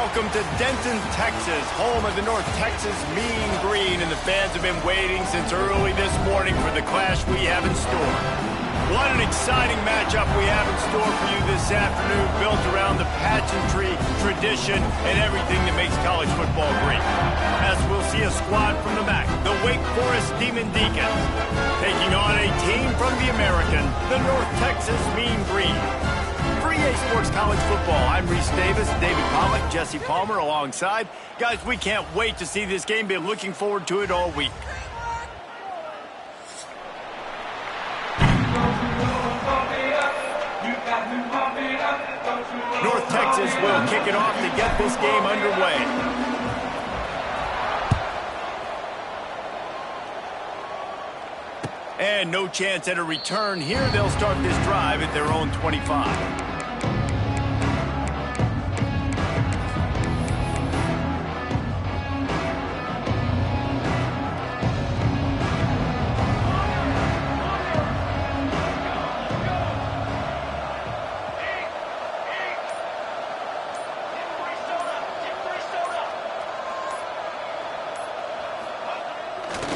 Welcome to Denton, Texas, home of the North Texas Mean Green, and the fans have been waiting since early this morning for the clash we have in store. What an exciting matchup we have in store for you this afternoon, built around the pageantry, tradition, and everything that makes college football great. As we'll see a squad from the MAC, the Wake Forest Demon Deacons, taking on a team from the American, the North Texas Mean Green. For EA Sports College Football, I'm Reese Davis, David Pollack, Jesse Palmer alongside. Guys, we can't wait to see this game. Been looking forward to it all week. North Texas will kick it off to get this game underway. And no chance at a return here. They'll start this drive at their own 25.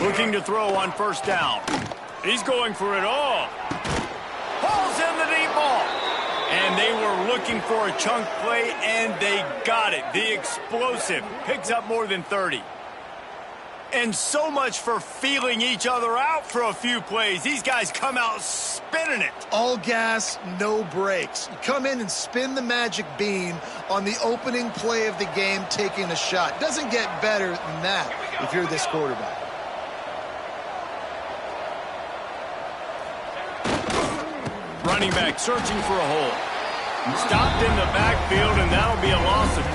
Looking to throw on first down. He's going for it all. Hauls in the deep ball. And they were looking for a chunk play, and they got it. The explosive picks up more than 30. And so much for feeling each other out for a few plays. These guys come out spinning it. All gas, no brakes. You come in and spin the magic bean on the opening play of the game, taking a shot. Doesn't get better than that if you're this quarterback. Running back searching for a hole. Stopped in the backfield, and that'll be a loss of 2.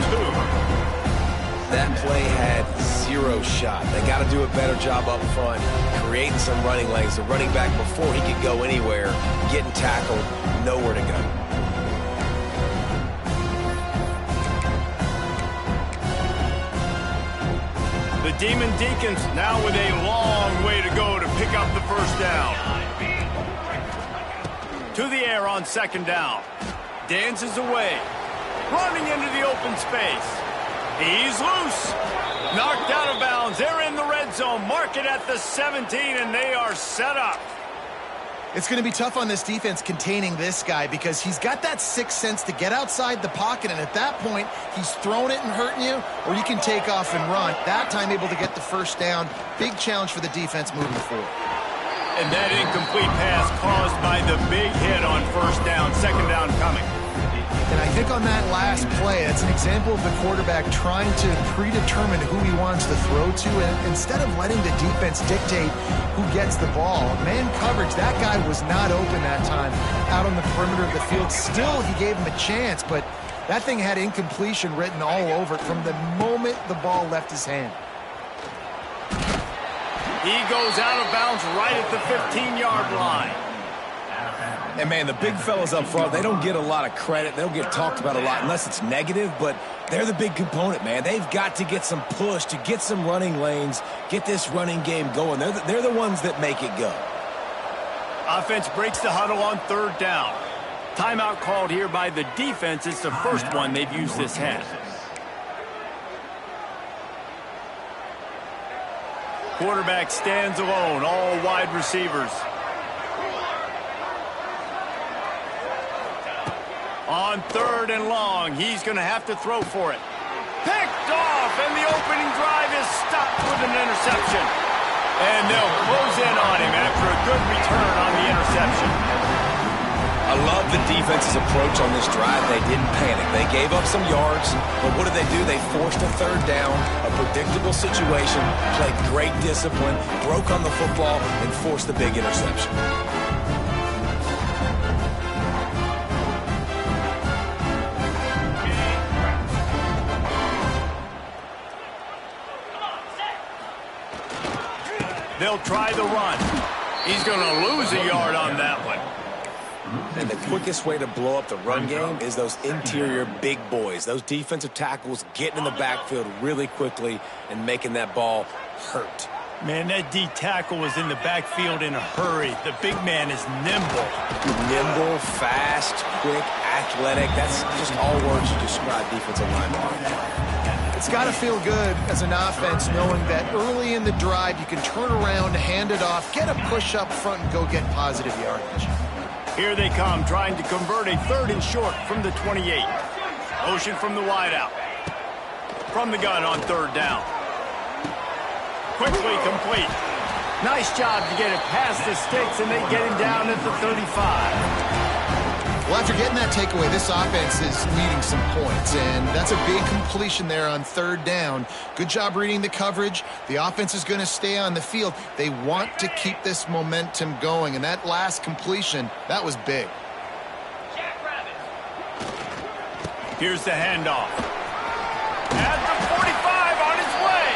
That play had 0 shot. They got to do a better job up front, creating some running lanes. The running back, before he could go anywhere, getting tackled, nowhere to go. The Demon Deacons now with a long way to go to pick up the first down. To the air on second down. Dances away. Running into the open space. He's loose. Knocked out of bounds. They're in the red zone. Mark it at the 17, and they are set up. It's going to be tough on this defense containing this guy because he's got that sixth sense to get outside the pocket, and at that point, he's throwing it and hurting you, or you can take off and run. That time able to get the first down. Big challenge for the defense moving forward. And that incomplete pass caused by the big hit on first down. Second down coming. And I think on that last play, it's an example of the quarterback trying to predetermine who he wants to throw to, and instead of letting the defense dictate who gets the ball. Man coverage, that guy was not open that time out on the perimeter of the field. Still, he gave him a chance, but that thing had incompletion written all over it from the moment the ball left his hand. He goes out of bounds right at the 15-yard line. And, man, the big fellas up front, they don't get a lot of credit. They don't get talked about a lot unless it's negative, but they're the big component, man. They've got to get some push, to get some running lanes, get this running game going. They're the ones that make it go. Offense breaks the huddle on third down. Timeout called here by the defense. It's the first one they've used this half. Quarterback stands alone, all wide receivers. On third and long, he's going to have to throw for it. Picked off, and the opening drive is stopped with an interception. And they'll close in on him after a good return on the interception. I love the defense's approach on this drive. They didn't panic. They gave up some yards, but what did they do? They forced a third down, a predictable situation, played great discipline, broke on the football, and forced the big interception. They'll try the run. He's going to lose a yard on that one. And the quickest way to blow up the run game is those interior big boys, those defensive tackles getting in the backfield really quickly and making that ball hurt. Man, that D tackle was in the backfield in a hurry. The big man is nimble. Nimble, fast, quick, athletic. That's just all words to describe defensive linemen. It's got to feel good as an offense knowing that early in the drive you can turn around, hand it off, get a push up front, and go get positive yardage. Here they come, trying to convert a 3rd and short from the 28. Motion from the wideout. From the gun on 3rd down. Quickly complete. Nice job to get it past the sticks, and they get him down at the 35. Well, after getting that takeaway, this offense is needing some points, and that's a big completion there on 3rd down. Good job reading the coverage. The offense is going to stay on the field. They want to keep this momentum going, and that last completion, that was big. Here's the handoff. At the 45, on his way.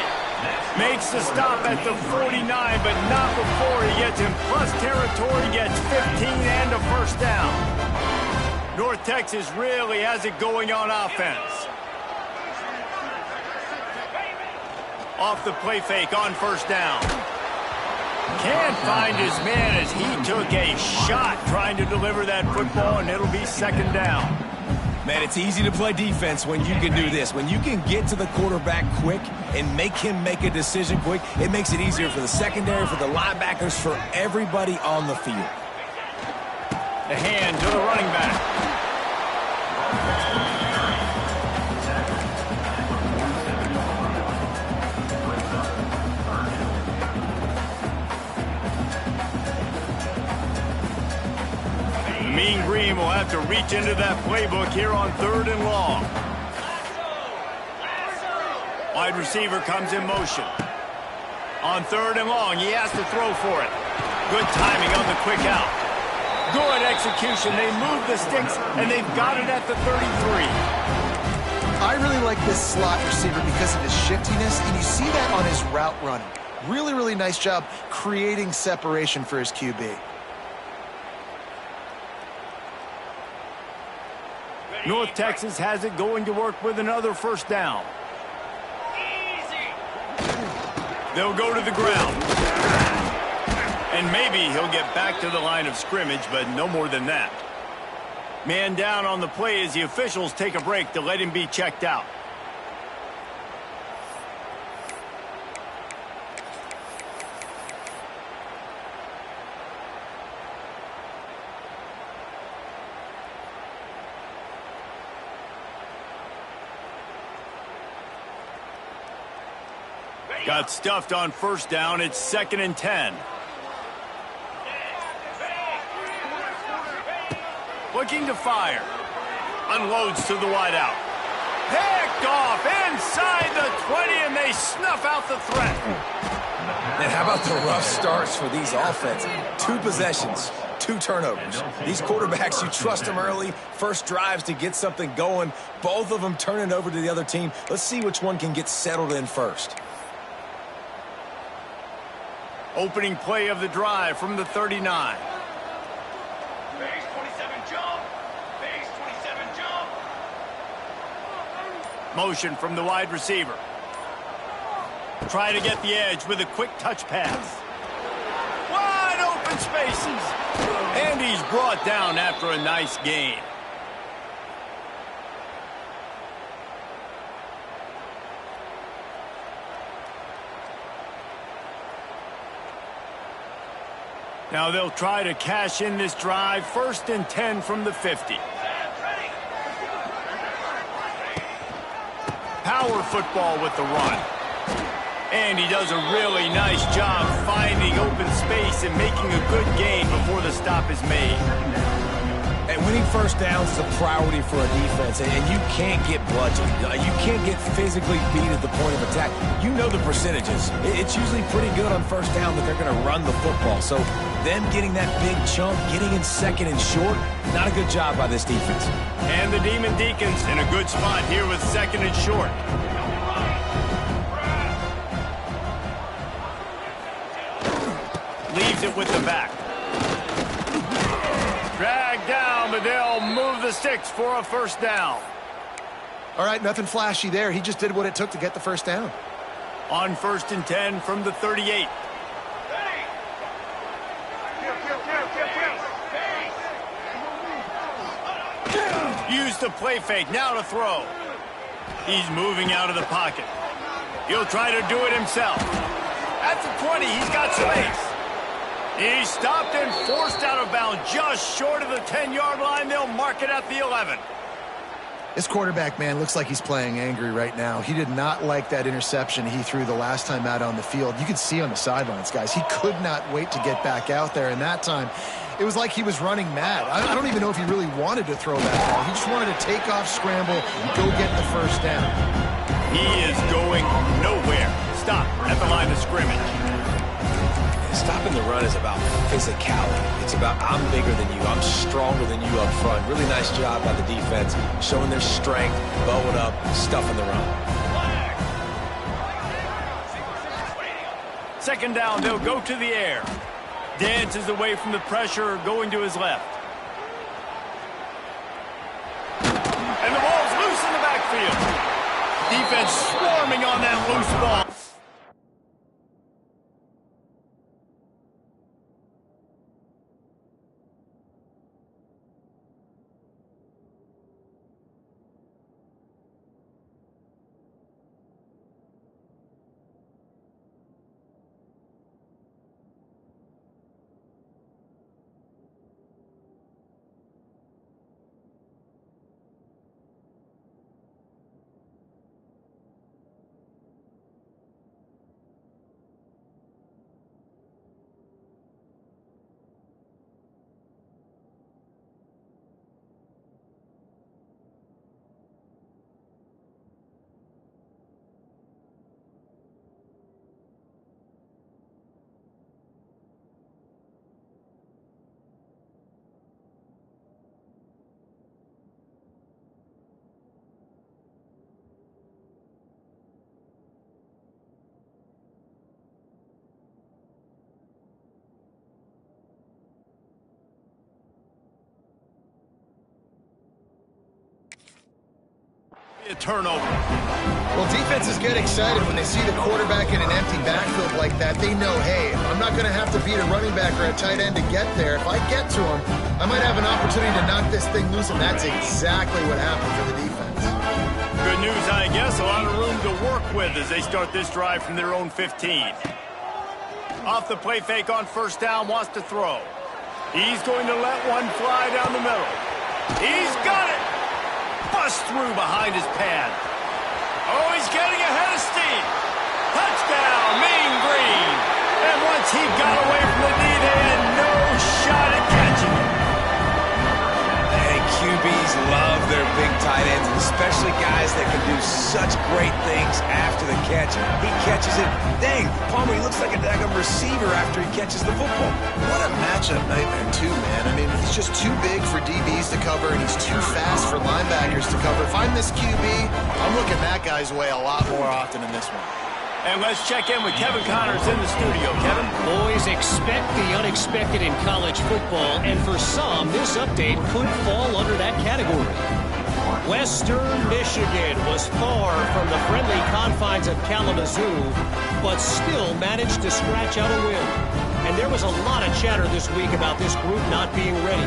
Makes the stop at the 49, but not before he gets in plus territory, gets 15 and a 1st down. North Texas really has it going on offense. Off the play fake on 1st down. Can't find his man as he took a shot trying to deliver that football, and it'll be 2nd down. Man, it's easy to play defense when you can do this. When you can get to the quarterback quick and make him make a decision quick, it makes it easier for the secondary, for the linebackers, for everybody on the field. The hand to the running back. The Mean Green will have to reach into that playbook here on 3rd and long. Wide receiver comes in motion. On 3rd and long, he has to throw for it. Good timing on the quick out. Good execution. They move the sticks, and they've got it at the 33. I really like this slot receiver because of his shiftiness, and you see that on his route running. Really, really nice job creating separation for his QB. North Texas has it going to work with another 1st down. They'll go to the ground. And maybe he'll get back to the line of scrimmage, but no more than that. Man down on the play as the officials take a break to let him be checked out. Got stuffed on 1st down. It's 2nd and 10. Looking to fire. Unloads to the wideout. Picked off inside the 20, and they snuff out the threat. And how about the rough starts for these offenses? 2 possessions, 2 turnovers. These quarterbacks, you trust them early. First drives to get something going. Both of them turning over to the other team. Let's see which one can get settled in first. Opening play of the drive from the 39. Motion from the wide receiver. Try to get the edge with a quick touch pass. Wide open spaces. And he's brought down after a nice gain. Now they'll try to cash in this drive. 1st and 10 from the 50. Power football with the run. And he does a really nice job finding open space and making a good gain before the stop is made. And winning 1st downs is a priority for a defense, and you can't get bludgeoned. You can't get physically beat at the point of attack. You know the percentages. It's usually pretty good on 1st down that they're going to run the football. So them getting that big chunk, getting in 2nd and short, not a good job by this defense. And the Demon Deacons in a good spot here with 2nd and short. Leaves it with the back. Dragged down, but they'll move the sticks for a 1st down. All right, nothing flashy there. He just did what it took to get the 1st down. On 1st and 10 from the 38. Use the play fake, now to throw. He's moving out of the pocket. He'll try to do it himself. At the 20, he's got space. He's stopped and forced out of bounds just short of the 10-yard line. They'll mark it at the 11. This quarterback, man, looks like he's playing angry right now. He did not like that interception he threw the last time out on the field. You could see on the sidelines, guys. He could not wait to get back out there, and that time it was like he was running mad. I don't even know if he really wanted to throw that ball. He just wanted to take off, scramble, go get the first down. He is going nowhere. Stop at the line of scrimmage. Stopping the run is about physicality. It's about I'm bigger than you. I'm stronger than you up front. Really nice job by the defense, showing their strength, bowing up, stuffing the run. Second down, they'll go to the air. Dances away from the pressure, going to his left. And the ball's loose in the backfield. Defense swarming on that loose ball. A turnover. Well, defenses get excited when they see the quarterback in an empty backfield like that. They know, hey, I'm not going to have to beat a running back or a tight end to get there. If I get to him, I might have an opportunity to knock this thing loose, and that's exactly what happened for the defense. Good news, I guess. A lot of room to work with as they start this drive from their own 15. Off the play fake on first down, wants to throw. He's going to let one fly down the middle. He's got it! Bust through behind his pad. Oh, he's getting ahead of steam. Touchdown, Mean Green. And once he got away from the knee, they had no shot at catching him. Hey, QBs love their big tight ends, and especially guys that can do such great things after the catch. He catches it. Dang, Palmer, he looks like a daggum receiver after he catches the football. What a matchup nightmare, too, man. I mean, he's just too big for DBs to cover, and he's too fast for linebackers to cover. If I'm this QB, I'm looking that guy's way a lot more often in this one. And let's check in with Kevin Connors in the studio. Kevin? Boys, expect the unexpected in college football, and for some, this update could fall under that category. Western Michigan was far from the friendly confines of Kalamazoo, but still managed to scratch out a win. And there was a lot of chatter this week about this group not being ready.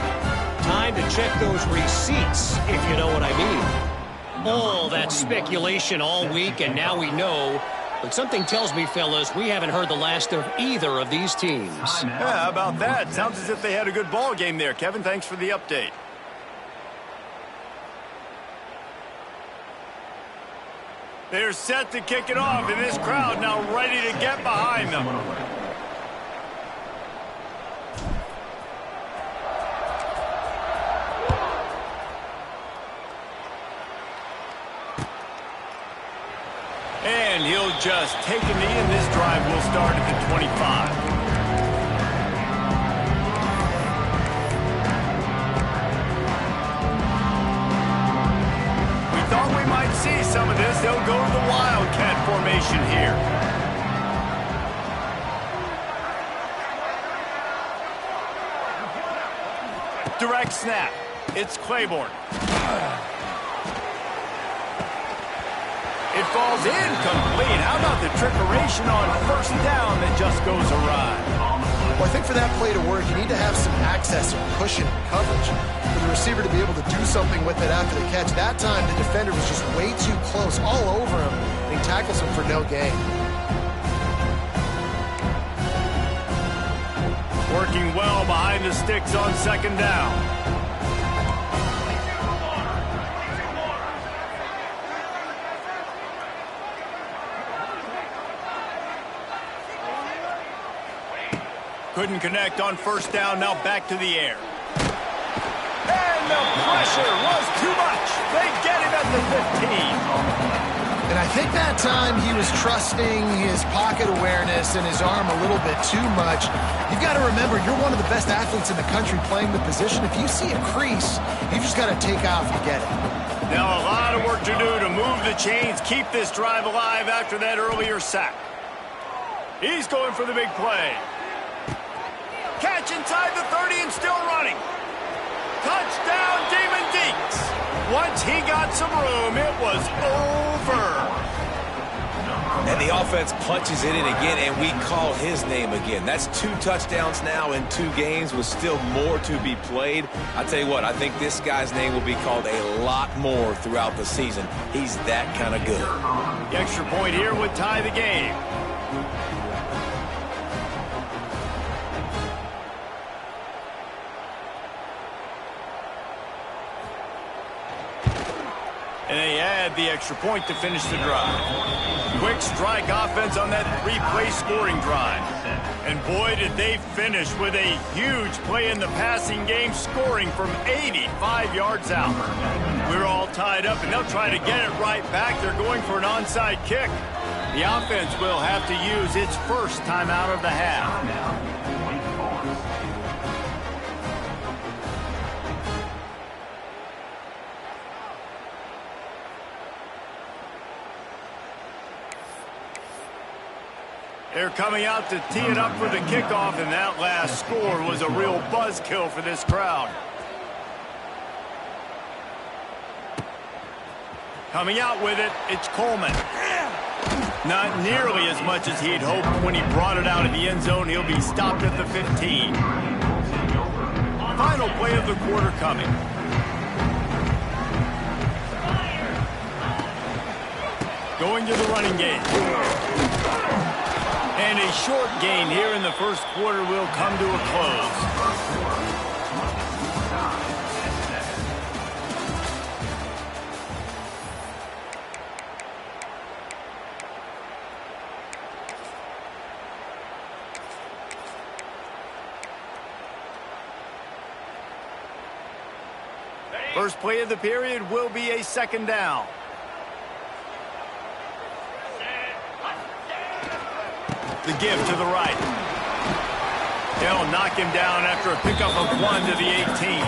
Time to check those receipts, if you know what I mean. All that speculation all week, and now we know. But something tells me, fellas, we haven't heard the last of either of these teams. Yeah, how about that? Sounds as if they had a good ball game there. Kevin, thanks for the update. They're set to kick it off, and this crowd now ready to get behind them. And he'll just take a knee, and this drive will start at the 25. See some of this. They'll go to the Wildcat formation here. Direct snap. It's Claiborne. It falls incomplete. How about the trickeration on first down that just goes awry? Well, I think for that play to work, you need to have some access and push and coverage. For the receiver to be able to do something with it after the catch. That time, the defender was just way too close, all over him, and he tackles him for no gain. Working well behind the sticks on second down. Couldn't connect on first down, now back to the air. And the pressure was too much. They get him at the 15. And I think that time he was trusting his pocket awareness and his arm a little bit too much. You've got to remember, you're one of the best athletes in the country playing the position. If you see a crease, you just got to take off and get it. Now a lot of work to do to move the chains, keep this drive alive after that earlier sack. He's going for the big play. Catch inside the 30 and still running. Touchdown, Demon Deeks. Once he got some room, it was over. And the offense punches it in again, and we call his name again. That's 2 touchdowns now in 2 games with still more to be played. I tell you what, I think this guy's name will be called a lot more throughout the season. He's that kind of good. The extra point here would tie the game. And they add the extra point to finish the drive. Quick strike offense on that 3-play scoring drive. And boy, did they finish with a huge play in the passing game, scoring from 85 yards out. We're all tied up, and they'll try to get it right back. They're going for an onside kick. The offense will have to use its first timeout of the half. They're coming out to tee it up for the kickoff, and that last score was a real buzzkill for this crowd. Coming out with it, it's Coleman. Not nearly as much as he'd hoped when he brought it out of the end zone. He'll be stopped at the 15. Final play of the quarter coming. Going to the running game. And a short gain here in the first quarter will come to a close. First play of the period will be a second down. The give to the right. They'll knock him down after a pickup of 1 to the 18.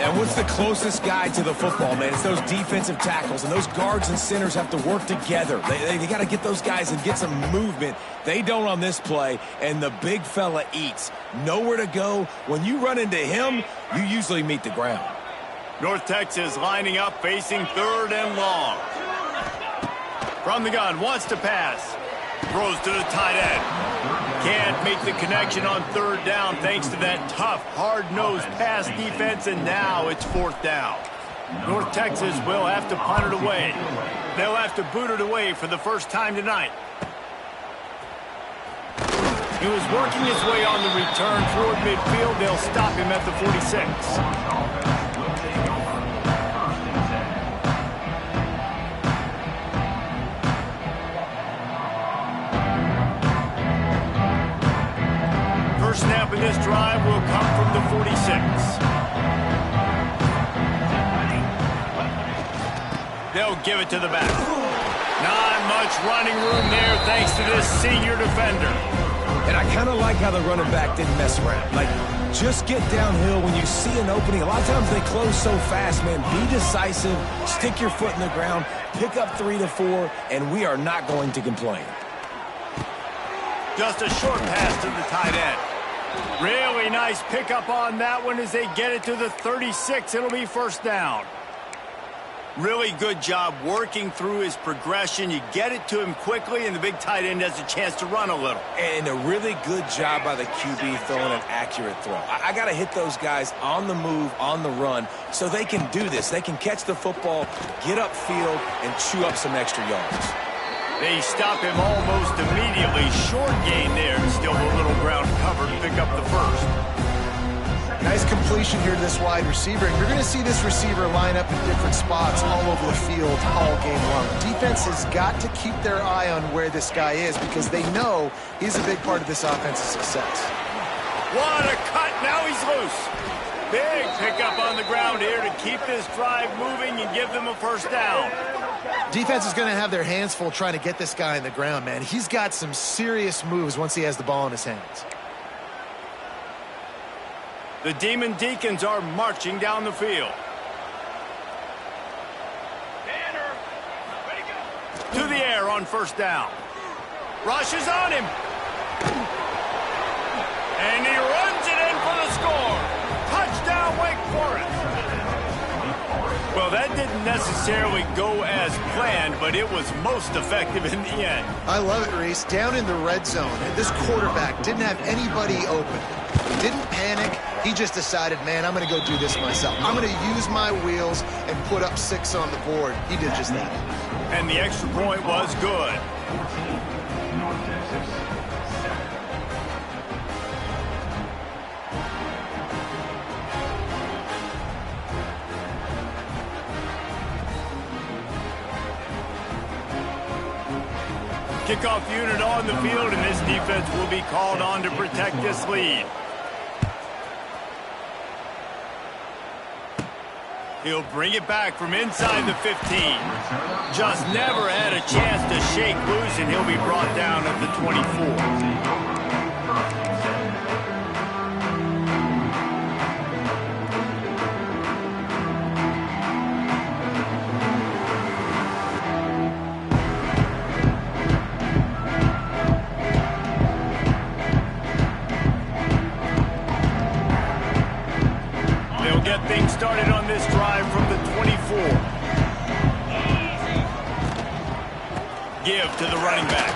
And what's the closest guy to the football, man? It's those defensive tackles, and those guards and centers have to work together. They got to get those guys and get some movement. They don't on this play, and the big fella eats. Nowhere to go. When you run into him, you usually meet the ground. North Texas lining up, facing 3rd and long. From the gun, wants to pass. Throws to the tight end. Can't make the connection on 3rd down thanks to that tough, hard-nosed pass defense, and now it's 4th down. North Texas will have to punt it away. They'll have to boot it away for the first time tonight. He was working his way on the return toward midfield. They'll stop him at the 46. First snap in this drive will come from the 46. They'll give it to the back. Not much running room there thanks to this senior defender. And I kind of like how the running back didn't mess around. Like, just get downhill when you see an opening. A lot of times they close so fast, man. Be decisive, stick your foot in the ground, pick up 3 to 4, and we are not going to complain. Just a short pass to the tight end. Really nice pickup on that one as they get it to the 36. It'll be first down. Really good job working through his progression. You get it to him quickly, and the big tight end has a chance to run a little. And a really good job by the QB throwing an accurate throw. I got to hit those guys on the move, on the run, so they can do this. They can catch the football, get upfield, and chew up some extra yards. They stop him almost immediately. Short gain there, and still a little ground cover to pick up the first. Nice completion here to this wide receiver, and you're going to see this receiver line up in different spots all over the field all game long. Defense has got to keep their eye on where this guy is because they know he's a big part of this offense's success. What a cut! Now he's loose. Big pickup on the ground here to keep this drive moving and give them a first down. Defense is going to have their hands full trying to get this guy in the ground, man. He's got some serious moves once he has the ball in his hands. The Demon Deacons are marching down the field. To the air on first down. Rush is on him. And he runs it in for the score. Touchdown, Wake Forest. Well, that didn't necessarily go as planned, but it was most effective in the end. I love it, Reese. Down in the red zone, and this quarterback didn't have anybody open. He didn't panic. He just decided, man, I'm going to go do this myself. I'm going to use my wheels and put up 6 on the board. He did just that. And the extra point was good. Kickoff unit on the field, and this defense will be called on to protect this lead. He'll bring it back from inside the 15. Just never had a chance to shake loose, and he'll be brought down at the 24. Things started on this drive from the 24. Give to the running back.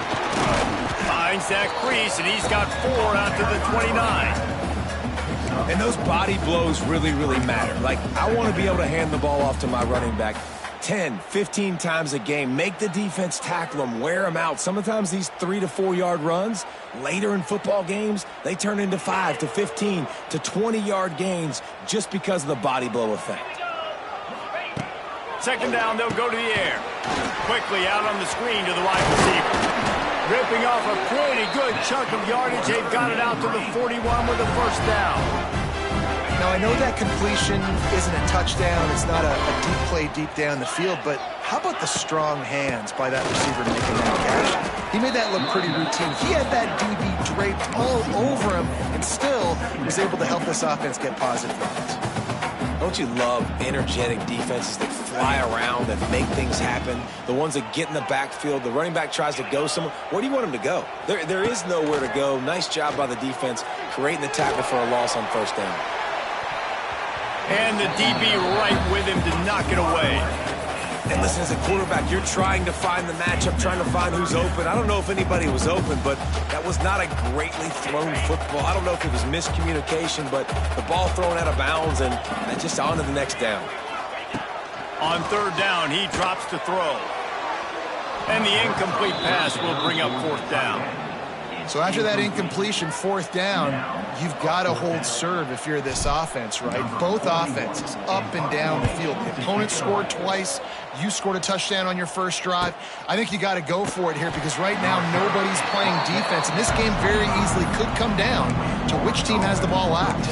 Finds Zach Priest, and he's got 4 out to the 29. And those body blows really, really matter. Like, I want to be able to hand the ball off to my running back 10, 15 times a game. Make the defense tackle them, wear them out. Sometimes these 3 to 4 yard runs, later in football games, they turn into 5 to 15 to 20 yard gains just because of the body blow effect. Second down, they'll go to the air. Quickly out on the screen to the wide receiver. Ripping off a pretty good chunk of yardage. They've got it out to the 41 with a first down. Now, I know that completion isn't a touchdown. It's not a deep play deep down the field, but how about the strong hands by that receiver making that catch? He made that look pretty routine. He had that DB draped all over him and still was able to help this offense get positive yards. Don't you love energetic defenses that fly around, that make things happen? The ones that get in the backfield, the running back tries to go somewhere. Where do you want him to go? There is nowhere to go. Nice job by the defense creating the tackle for a loss on first down. And the DB right with him to knock it away. And listen, as a quarterback, you're trying to find the matchup, trying to find who's open. I don't know if anybody was open, but that was not a greatly thrown football. I don't know if it was miscommunication, but the ball thrown out of bounds and just on to the next down. On third down, he drops to throw. And the incomplete pass will bring up fourth down. So after that incompletion, fourth down, you've got to hold serve if you're this offense, right? Both offenses up and down the field. The opponent scored twice. You scored a touchdown on your first drive. I think you got to go for it here because right now nobody's playing defense. And this game very easily could come down to which team has the ball last.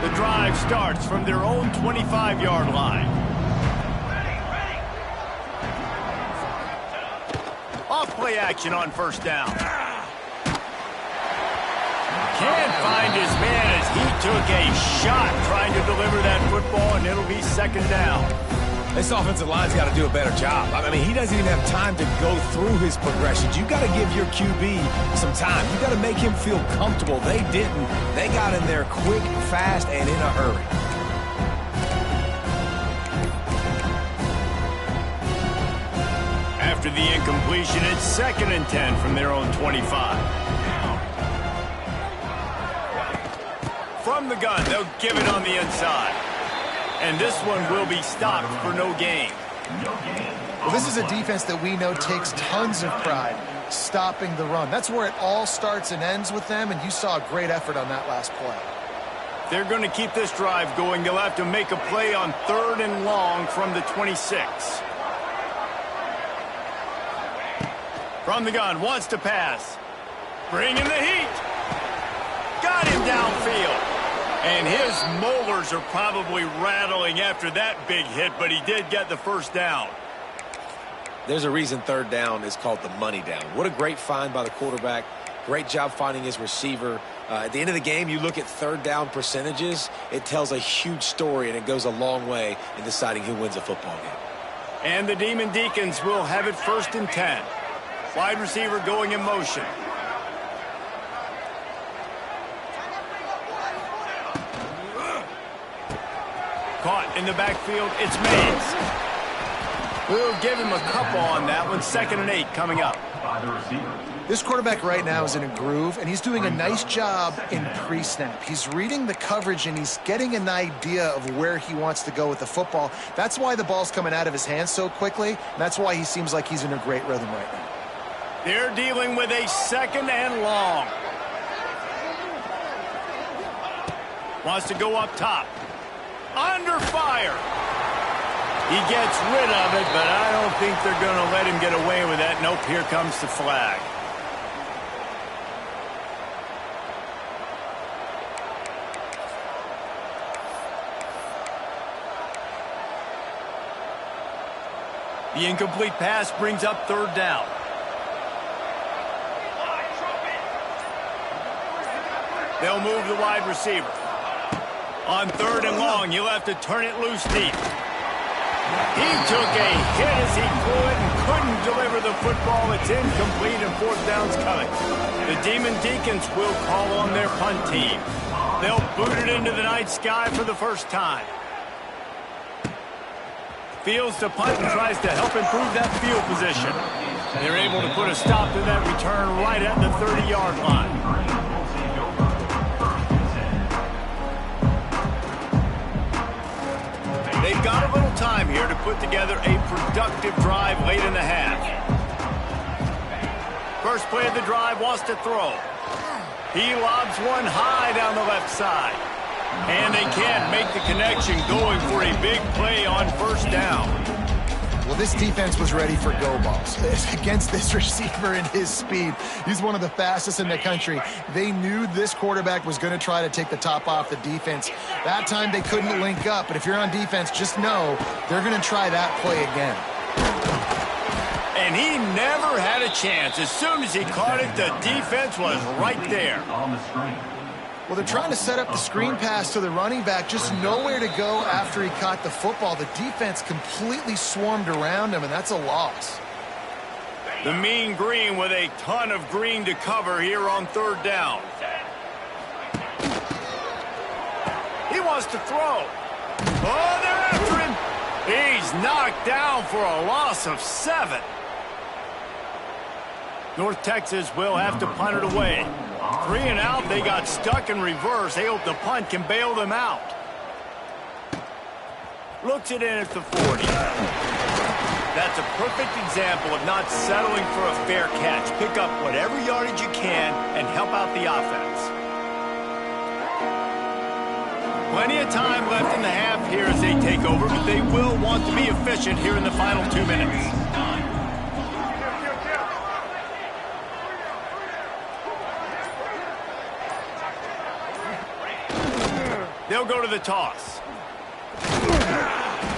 The drive starts from their own 25-yard line. Off play action on first down. Can't find his man as he took a shot trying to deliver that football, and it'll be second down. This offensive line's got to do a better job. I mean, he doesn't even have time to go through his progressions. You got to give your QB some time. You got to make him feel comfortable. They didn't. They got in there quick, fast, and in a hurry. After the incompletion, it's 2nd and 10 from their own 25. From the gun, they'll give it on the inside. And this one will be stopped for no gain. Well, this is a defense that we know takes tons of pride stopping the run. That's where it all starts and ends with them, and you saw a great effort on that last play. They're going to keep this drive going. They'll have to make a play on 3rd and long from the 26. From the gun, wants to pass. Bringing the heat. Got him downfield. And his molars are probably rattling after that big hit, but he did get the first down. There's a reason 3rd down is called the money down. What a great find by the quarterback. Great job finding his receiver. At the end of the game, you look at 3rd down percentages. It tells a huge story, and it goes a long way in deciding who wins a football game. And the Demon Deacons will have it 1st and 10. Wide receiver going in motion. Caught in the backfield, it's Mays. We'll give him a couple on that one. 2nd and 8 coming up. This quarterback right now is in a groove, and he's doing a nice job in pre-snap. He's reading the coverage, and he's getting an idea of where he wants to go with the football. That's why the ball's coming out of his hands so quickly, and that's why he seems like he's in a great rhythm right now. They're dealing with a 2nd and long. Wants to go up top. Under fire. He gets rid of it, but I don't think they're going to let him get away with that. Nope, here comes the flag. The incomplete pass brings up 3rd down. They'll move the wide receiver. On 3rd and long, you'll have to turn it loose deep. He took a hit as he could and couldn't deliver the football. It's incomplete and 4th down's coming. The Demon Deacons will call on their punt team. They'll boot it into the night sky for the first time. Fields to punt and tries to help improve that field position. They're able to put a stop to that return right at the 30-yard line. They've got a little time here to put together a productive drive late in the half. First play of the drive, wants to throw. He lobs one high down the left side. And they can't make the connection, going for a big play on 1st down. Well, this defense was ready for go balls. Against this receiver and his speed, he's one of the fastest in the country. They knew this quarterback was going to try to take the top off the defense. That time they couldn't link up, but if you're on defense, just know they're going to try that play again. And he never had a chance. As soon as he caught it, the defense was right there. Well, they're trying to set up the screen pass to the running back, just nowhere to go after he caught the football. The defense completely swarmed around him, and that's a loss. The Mean Green with a ton of green to cover here on 3rd down. He wants to throw. Oh, they're after him. He's knocked down for a loss of 7. North Texas will have to punt it away. 3 and out, they got stuck in reverse. They hope the punt can bail them out. Looks it in at the 40. That's a perfect example of not settling for a fair catch. Pick up whatever yardage you can and help out the offense. Plenty of time left in the half here as they take over, but they will want to be efficient here in the final 2 minutes. They'll go to the toss.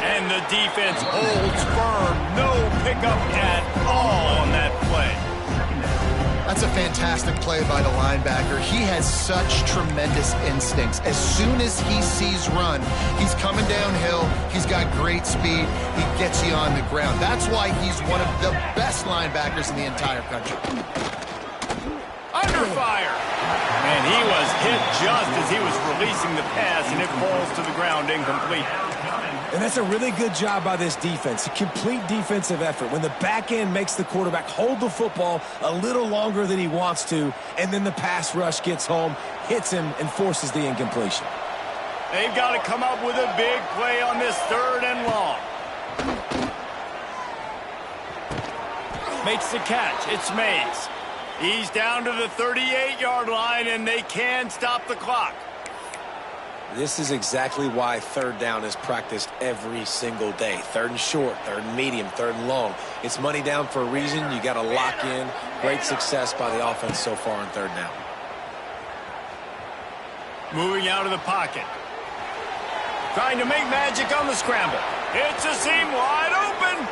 And the defense holds firm. No pickup at all on that play. That's a fantastic fantastic play by the linebacker. He has such tremendous instincts. As soon as he sees run, he's coming downhill. He's got great speed. He gets you on the ground. That's why he's one of the best linebackers in the entire country. Under fire. And he was hit just as he was releasing the pass, and it falls to the ground incomplete. And that's a really good job by this defense. A complete defensive effort. When the back end makes the quarterback hold the football a little longer than he wants to, and then the pass rush gets home, hits him, and forces the incompletion. They've got to come up with a big play on this 3rd and long. Makes the catch. It's Mays. He's down to the 38-yard line, and they can stop the clock. This is exactly why 3rd down is practiced every single day. 3rd and short, 3rd and medium, 3rd and long. It's money down for a reason. You got to lock in. Great success by the offense so far on 3rd down. Moving out of the pocket. Trying to make magic on the scramble. It's a seam wide open.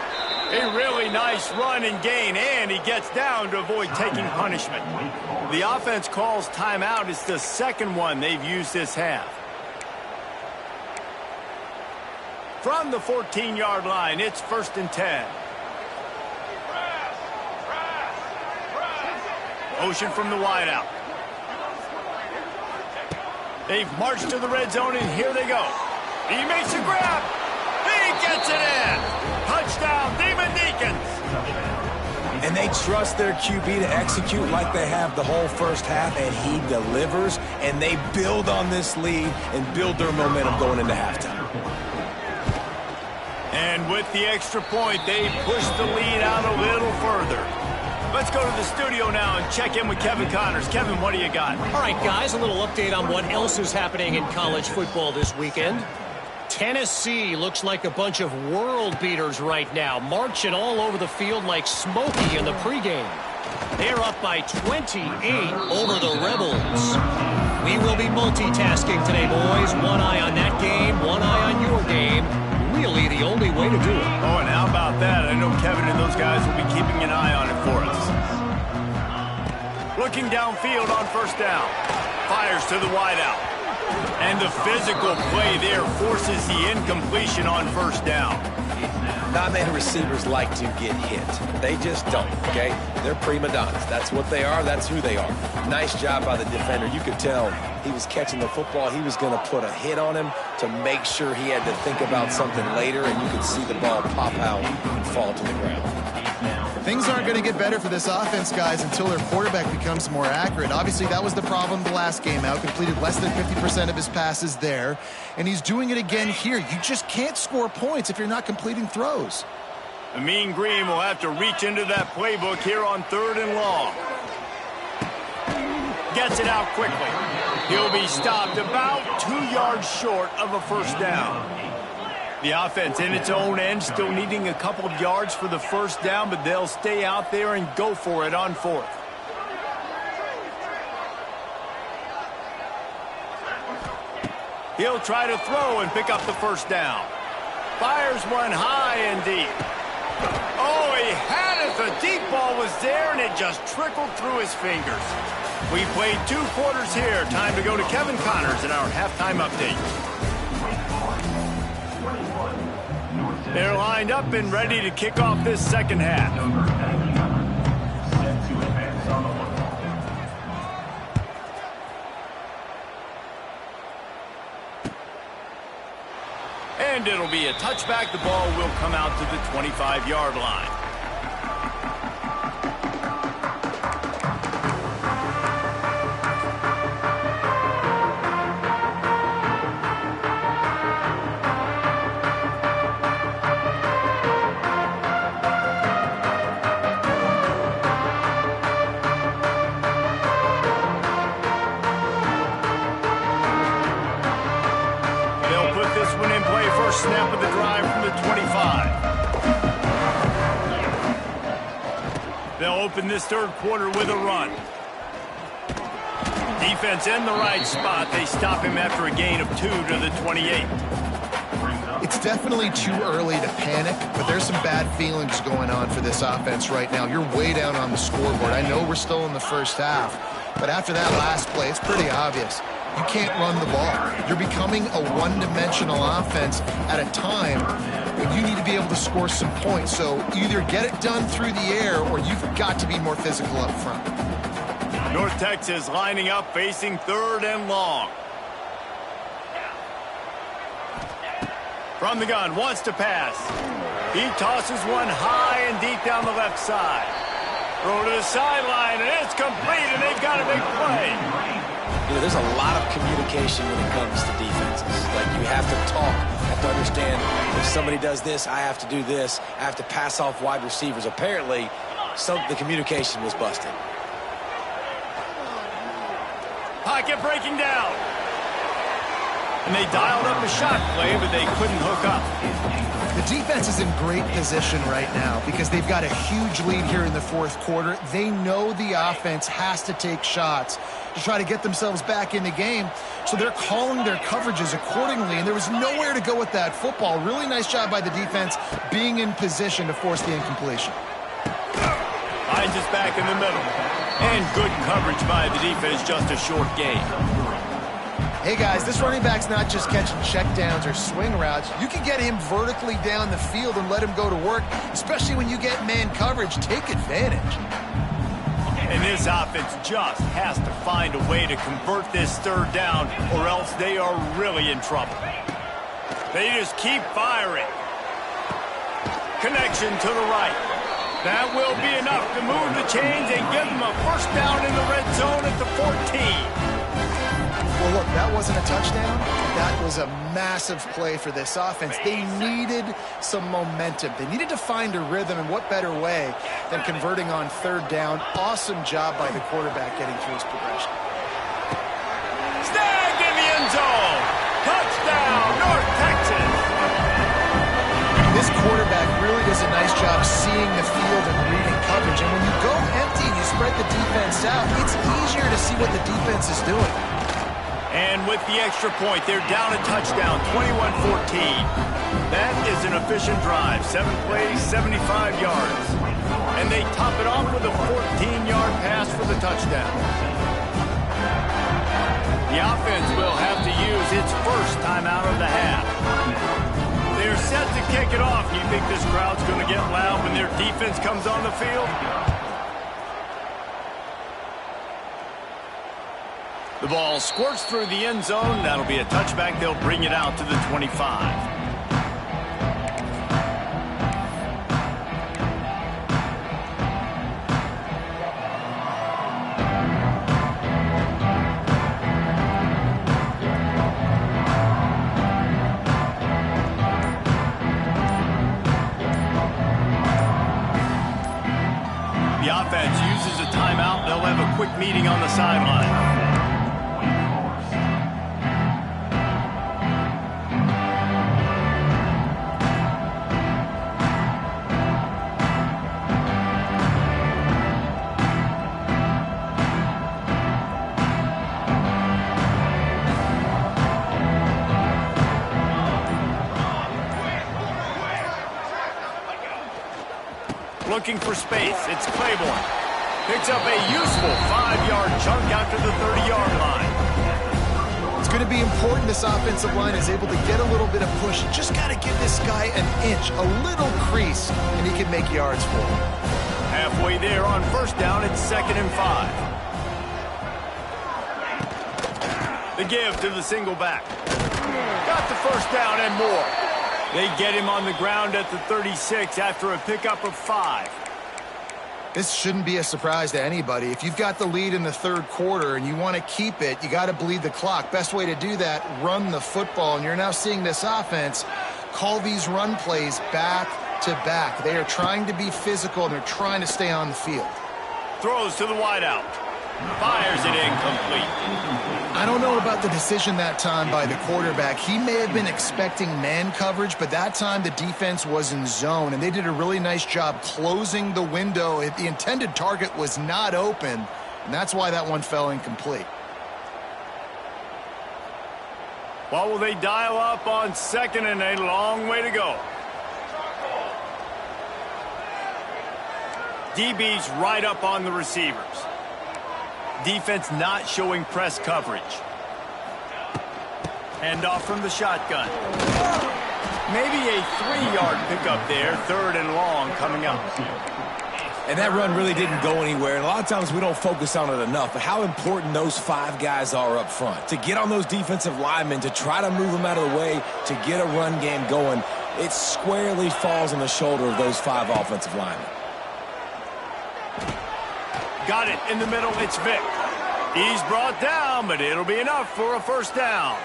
A really nice run and gain, and he gets down to avoid taking punishment. The offense calls timeout. It's the 2nd one they've used this half. From the 14-yard line, it's 1st and 10. Motion from the wideout. They've marched to the red zone, and here they go. He makes a grab. He gets it in. Touchdown, Demon Deacons. And they trust their QB to execute like they have the whole first half, and he delivers, and they build on this lead and build their momentum going into halftime. And with the extra point, they push the lead out a little further. Let's go to the studio now and check in with Kevin Connors. Kevin, what do you got? All right, guys, a little update on what else is happening in college football this weekend. Tennessee looks like a bunch of world beaters right now, marching all over the field like Smokey in the pregame. They're up by 28 over the Rebels. We will be multitasking today, boys. One eye on that game, one eye on your game. Really the only way to do it. Oh, and how about that? I know Kevin and those guys will be keeping an eye on it for us. Looking downfield on 1st down. Fires to the wideout. And the physical play there forces the incompletion on 1st down. Not many receivers like to get hit. They just don't, okay? They're prima donnas. That's what they are. That's who they are. Nice job by the defender. You could tell he was catching the football. He was going to put a hit on him to make sure he had to think about something later, and you could see the ball pop out and fall to the ground. Things aren't going to get better for this offense, guys, until their quarterback becomes more accurate. Obviously, that was the problem the last game out. Completed less than 50% of his passes there, and he's doing it again here. You just can't score points if you're not completing throws. The Mean Green will have to reach into that playbook here on 3rd and long. Gets it out quickly. He'll be stopped about 2 yards short of a 1st down. The offense in its own end still needing a couple of yards for the 1st down, but they'll stay out there and go for it on 4th. He'll try to throw and pick up the 1st down. Fires one high and deep. Oh, he had it. The deep ball was there, and it just trickled through his fingers. We played 2 quarters here. Time to go to Kevin Connors in our halftime update. They're lined up and ready to kick off this 2nd half. And it'll be a touchback. The ball will come out to the 25-yard line. Snap of the drive from the 25. They'll open this 3rd quarter with a run. Defense in the right spot. They stop him after a gain of 2 to the 28. It's definitely too early to panic, but there's some bad feelings going on for this offense right now. You're way down on the scoreboard. I know we're still in the first half, but after that last play, it's pretty obvious. You can't run the ball. You're becoming a one-dimensional offense at a time when you need to be able to score some points. So either get it done through the air or you've got to be more physical up front. North Texas lining up, facing 3rd and long. From the gun, wants to pass. He tosses one high and deep down the left side. Throw to the sideline, and it's complete, and they've got a big play. You know, there's a lot of communication when it comes to defenses. Like, you have to talk, have to understand if somebody does this, I have to do this. I have to pass off wide receivers. Apparently, the communication was busted. Pocket breaking down. And they dialed up a shot play, but they couldn't hook up. The defense is in great position right now because they've got a huge lead here in the 4th quarter. They know the offense has to take shots to try to get themselves back in the game. So they're calling their coverages accordingly, and there was nowhere to go with that football. Really nice job by the defense being in position to force the incompletion. Finds us back in the middle. And good coverage by the defense, just a short gain. Hey guys, this running back's not just catching checkdowns or swing routes. You can get him vertically down the field and let him go to work, especially when you get man coverage. Take advantage. And this offense just has to find a way to convert this 3rd down, or else they are really in trouble. They just keep firing. Connection to the right. That will be enough to move the chains and give them a 1st down in the red zone at the 14. Well, look, that wasn't a touchdown. That was a massive play for this offense. They needed some momentum. They needed to find a rhythm, and what better way than converting on 3rd down. Awesome job by the quarterback getting through his progression. Snagged in the end zone. Touchdown, North Texas. This quarterback really does a nice job seeing the field and reading coverage. And when you go empty and you spread the defense out, it's easier to see what the defense is doing. And with the extra point, they're down a touchdown, 21-14. That is an efficient drive. 7 plays, 75 yards. And they top it off with a 14-yard pass for the touchdown. The offense will have to use its 1st timeout of the half. They're set to kick it off. You think this crowd's going to get loud when their defense comes on the field? The ball squirts through the end zone. That'll be a touchback. They'll bring it out to the 25. The offense uses a timeout. They'll have a quick meeting on the sideline. Looking for space. It's Claiborne. Picks up a useful 5-yard chunk after the 30-yard line. It's going to be important this offensive line is able to get a little bit of push. You just got to give this guy an inch, a little crease, and he can make yards for him. Halfway there on 1st down, it's 2nd and 5. The give to the single back. Got the 1st down and more. They get him on the ground at the 36 after a pickup of 5. This shouldn't be a surprise to anybody. If you've got the lead in the 3rd quarter and you want to keep it, you got to bleed the clock. Best way to do that, run the football. And you're now seeing this offense call these run plays back to back. They are trying to be physical, and they're trying to stay on the field. Throws to the wideout. Fires it incomplete. I don't know about the decision that time by the quarterback. He may have been expecting man coverage, but that time the defense was in zone, and they did a really nice job closing the window. The intended target was not open, and that's why that one fell incomplete. What will they dial up on second and a long way to go? DB's right up on the receivers. Defense not showing press coverage. Hand off from the shotgun. Maybe a 3-yard pickup there, third and long coming up. And that run really didn't go anywhere. And a lot of times we don't focus on it enough, but how important those 5 guys are up front. To get on those defensive linemen, to try to move them out of the way, to get a run game going, it squarely falls on the shoulder of those 5 offensive linemen. Got it in the middle, it's Vic. He's brought down, but it'll be enough for a first down.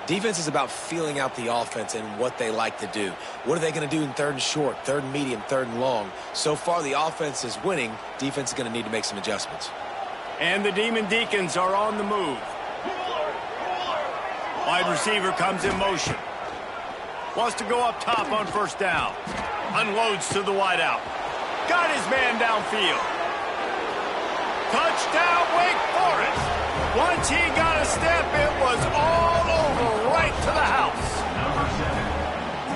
Defense is about feeling out the offense and what they like to do. What are they going to do in third and short, third and medium, third and long? So far, the offense is winning. Defense is going to need to make some adjustments. And the Demon Deacons are on the move. Wide receiver comes in motion. Wants to go up top on first down. Unloads to the wideout. Got his man downfield. Touchdown, Wake Forest. Once he got a step, it was all over right to the house.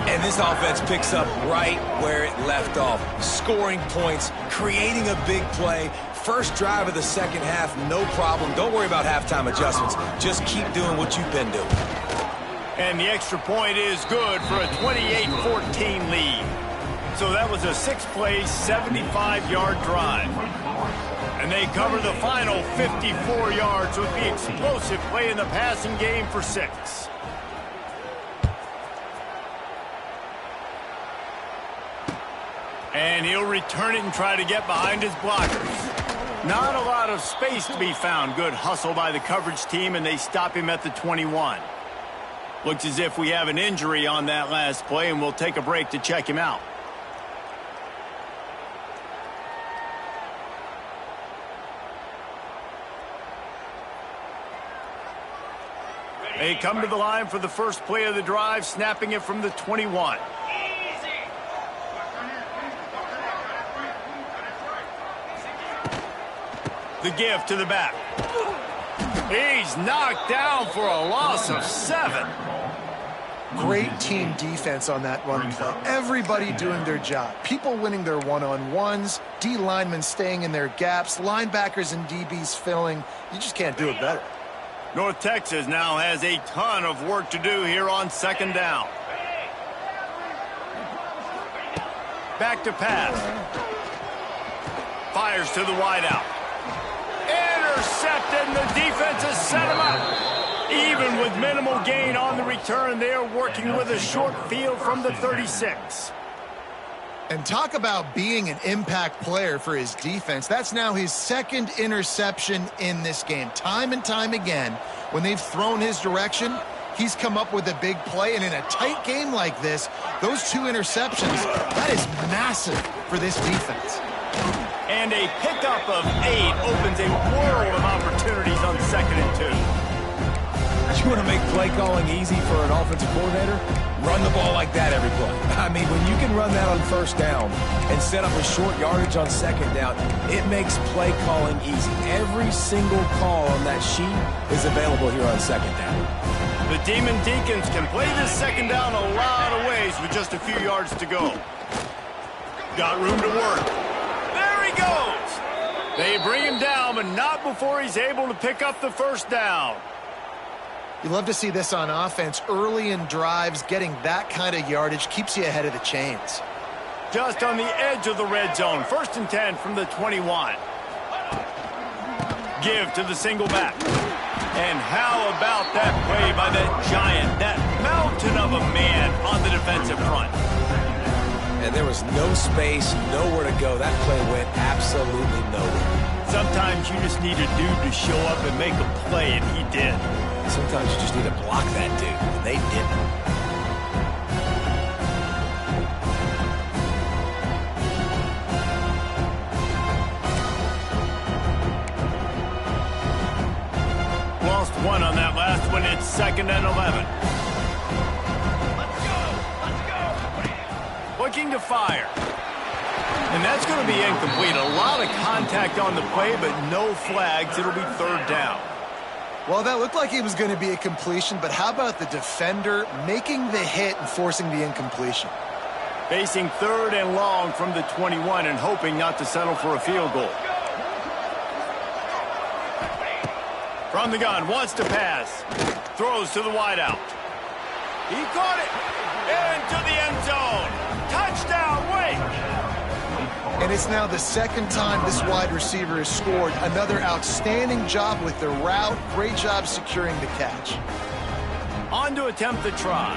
And this offense picks up right where it left off. Scoring points, creating a big play. First drive of the second half, no problem. Don't worry about halftime adjustments. Just keep doing what you've been doing. And the extra point is good for a 28-14 lead. So that was a 6-play, 75-yard drive. And they cover the final 54 yards with the explosive play in the passing game for 6. And he'll return it and try to get behind his blockers. Not a lot of space to be found. Good hustle by the coverage team, and they stop him at the 21. Looks as if we have an injury on that last play, and we'll take a break to check him out. They come to the line for the first play of the drive, snapping it from the 21. The give to the back. He's knocked down for a loss of 7. Great team defense on that run play. Everybody doing their job. People winning their one-on-ones, D linemen staying in their gaps, linebackers and DBs filling. You just can't do it better. North Texas now has a ton of work to do here on second down. Back to pass. Fires to the wideout. Intercepted, and the defense has set him up. Even with minimal gain on the return, they are working with a short field from the 36. And talk about being an impact player for his defense. That's now his 2nd interception in this game. Time and time again, when they've thrown his direction, he's come up with a big play. And in a tight game like this, those 2 interceptions, that is massive for this defense. And a pickup of 8 opens a world of opportunities on 2nd and 2. You want to make play calling easy for an offensive coordinator? Run the ball like that every play. I mean, when you can run that on first down and set up a short yardage on second down, it makes play calling easy. Every single call on that sheet is available here on second down. The Demon Deacons can play this second down a lot of ways with just a few yards to go. Got room to work. There he goes. They bring him down, but not before he's able to pick up the first down. You love to see this on offense. Early in drives, getting that kind of yardage keeps you ahead of the chains. Just on the edge of the red zone. 1st and 10 from the 21. Give to the single back. And how about that play by that giant, that mountain of a man on the defensive front? And there was no space, nowhere to go. That play went absolutely nowhere. Sometimes you just need a dude to show up and make a play, and he did. Sometimes you just need to block that dude, and they didn't. Lost 1 on that last one. It's 2nd and 11. Let's go. Looking to fire. And that's going to be incomplete. A lot of contact on the play, but no flags. It'll be 3rd down. Well, that looked like it was going to be a completion, but how about the defender making the hit and forcing the incompletion? Facing 3rd and long from the 21 and hoping not to settle for a field goal. From the gun, wants to pass. Throws to the wideout. He caught it. Into the end zone. Touchdown, Wake. And it's now the 2nd time this wide receiver has scored. Another outstanding job with the route. Great job securing the catch. On to attempt the try.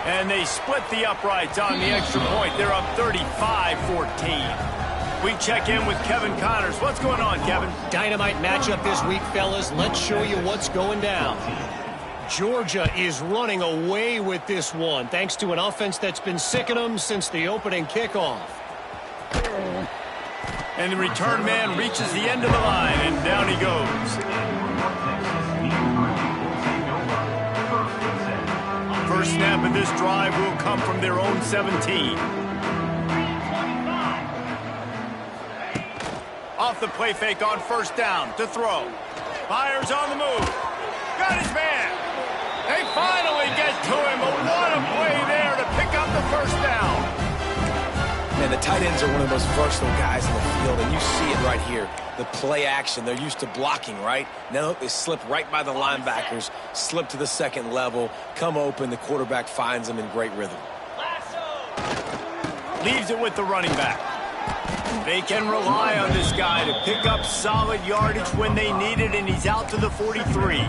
And they split the uprights on the extra point. They're up 35-14. We check in with Kevin Connors. What's going on, Kevin? Dynamite matchup this week, fellas. Let's show you what's going down. Georgia is running away with this one, thanks to an offense that's been sicking them since the opening kickoff. And the return man reaches the end of the line, and down he goes. First snap of this drive will come from their own 17. Off the play fake on first down to throw. Fires on the move. Got his man. They finally get to him, but what a play there to pick up the first down. Man, the tight ends are one of the most versatile guys in the field, and you see it right here. The play action, they're used to blocking, right? Now they slip right by the linebackers, slip to the 2nd level, come open, the quarterback finds them in great rhythm. Leaves it with the running back. They can rely on this guy to pick up solid yardage when they need it, and he's out to the 43.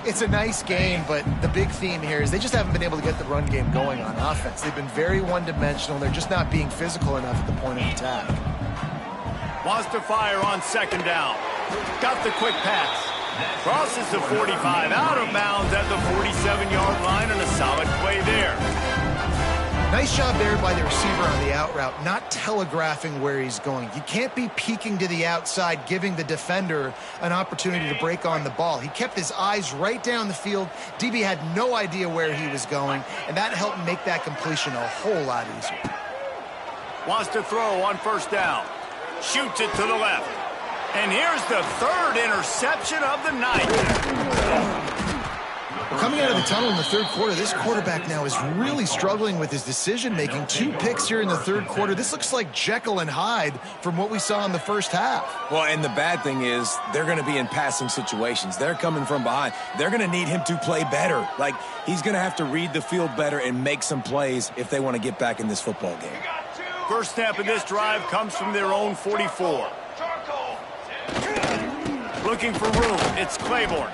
It's a nice game, but the big theme here is they just haven't been able to get the run game going on offense. They've been very one-dimensional. They're just not being physical enough at the point of attack. Wants to fire on 2nd down. Got the quick pass. Crosses the 45, out of bounds at the 47-yard line, and a solid play there. Nice job there by the receiver on the out route, not telegraphing where he's going. You can't be peeking to the outside, giving the defender an opportunity to break on the ball. He kept his eyes right down the field. DB had no idea where he was going, and that helped make that completion a whole lot easier. Wants to throw on first down. Shoots it to the left. And here's the 3rd interception of the night. Coming out of the tunnel in the 3rd quarter, this quarterback now is really struggling with his decision-making. 2 picks here in the 3rd quarter. This looks like Jekyll and Hyde from what we saw in the first half. Well, and the bad thing is they're going to be in passing situations. They're coming from behind. They're going to need him to play better. Like, he's going to have to read the field better and make some plays if they want to get back in this football game. First snap of this drive comes from their own 44. Looking for room. It's Claiborne.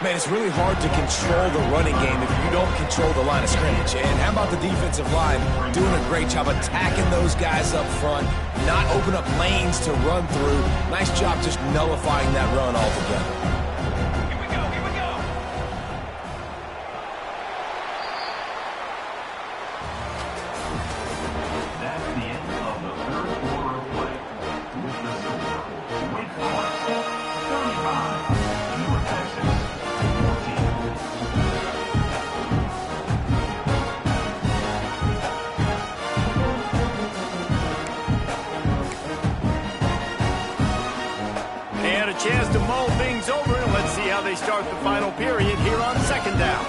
Man, it's really hard to control the running game if you don't control the line of scrimmage. And how about the defensive line doing a great job attacking those guys up front, not open up lanes to run through. Nice job just nullifying that run altogether. Chance to mull things over, and let's see how they start the final period here on 2nd down.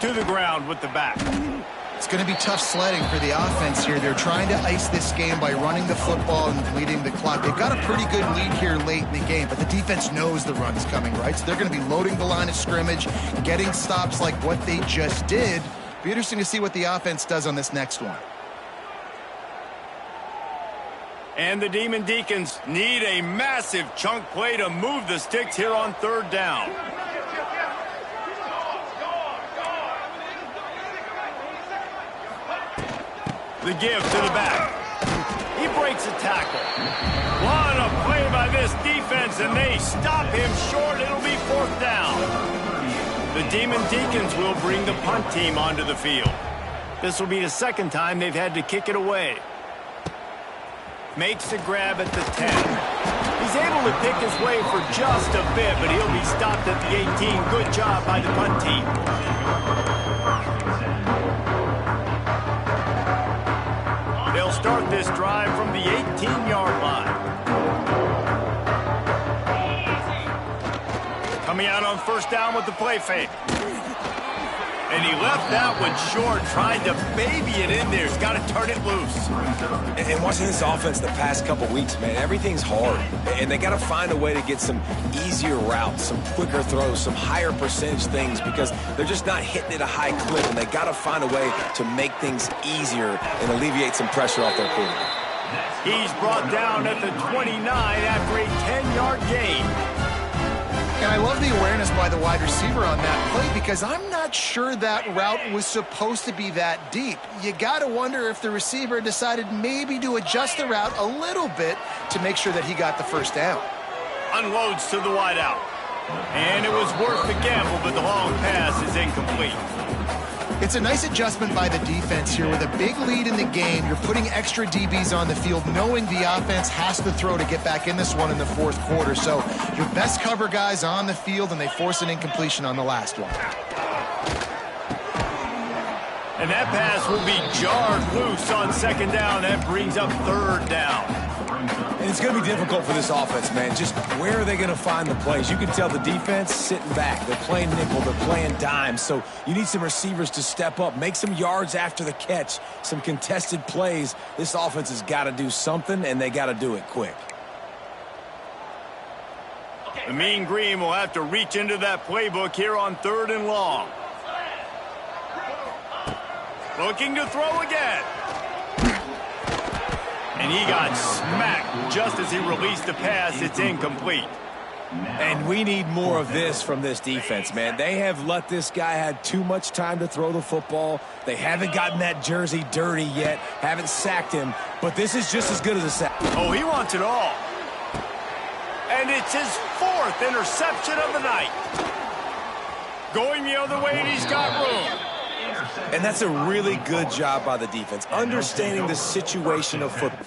To the ground with the back. It's going to be tough sledding for the offense here. They're trying to ice this game by running the football and leading the clock. They've got a pretty good lead here late in the game, but the defense knows the run's coming, right? So they're going to be loading the line of scrimmage, getting stops like what they just did. Be interesting to see what the offense does on this next one. And the Demon Deacons need a massive chunk play to move the sticks here on 3rd down. The give to the back. He breaks a tackle. What a play by this defense, and they stop him short. It'll be 4th down. The Demon Deacons will bring the punt team onto the field. This will be the 2nd time they've had to kick it away. Makes the grab at the 10. He's able to pick his way for just a bit, but he'll be stopped at the 18. Good job by the punt team. They'll will start this drive from the 18-yard line. Coming out on first down with the play fake. And he left that one short, trying to baby it in there. He's got to turn it loose. And watching this offense the past couple weeks, man, everything's hard. And they got to find a way to get some easier routes, some quicker throws, some higher percentage things, because they're just not hitting at a high clip. And they got to find a way to make things easier and alleviate some pressure off their quarterback. He's brought down at the 29 after a 10-yard gain. And I love the awareness by the wide receiver on that play, because I'm not sure that route was supposed to be that deep. You got to wonder if the receiver decided maybe to adjust the route a little bit to make sure that he got the first down. Unloads to the wideout. And it was worth the gamble, but the long pass is incomplete. It's a nice adjustment by the defense here. With a big lead in the game, you're putting extra DBs on the field, knowing the offense has to throw to get back in this one in the fourth quarter. So your best cover guys on the field, and they force an incompletion on the last one. And that pass will be jarred loose on second down. That brings up third down. And it's going to be difficult for this offense, man. Just where are they going to find the plays? You can tell the defense sitting back. They're playing nickel. They're playing dime. So you need some receivers to step up, make some yards after the catch, some contested plays. This offense has got to do something, and they got to do it quick. The Mean Green will have to reach into that playbook here on third and long. Looking to throw again. And he got smacked just as he released the pass. It's incomplete. And we need more of this from this defense, man. They have let this guy have too much time to throw the football. They haven't gotten that jersey dirty yet, haven't sacked him, but this is just as good as a sack. Oh, he wants it all. And it's his fourth interception of the night. Going the other way, and he's got room. And that's a really good job by the defense, understanding the situation of football.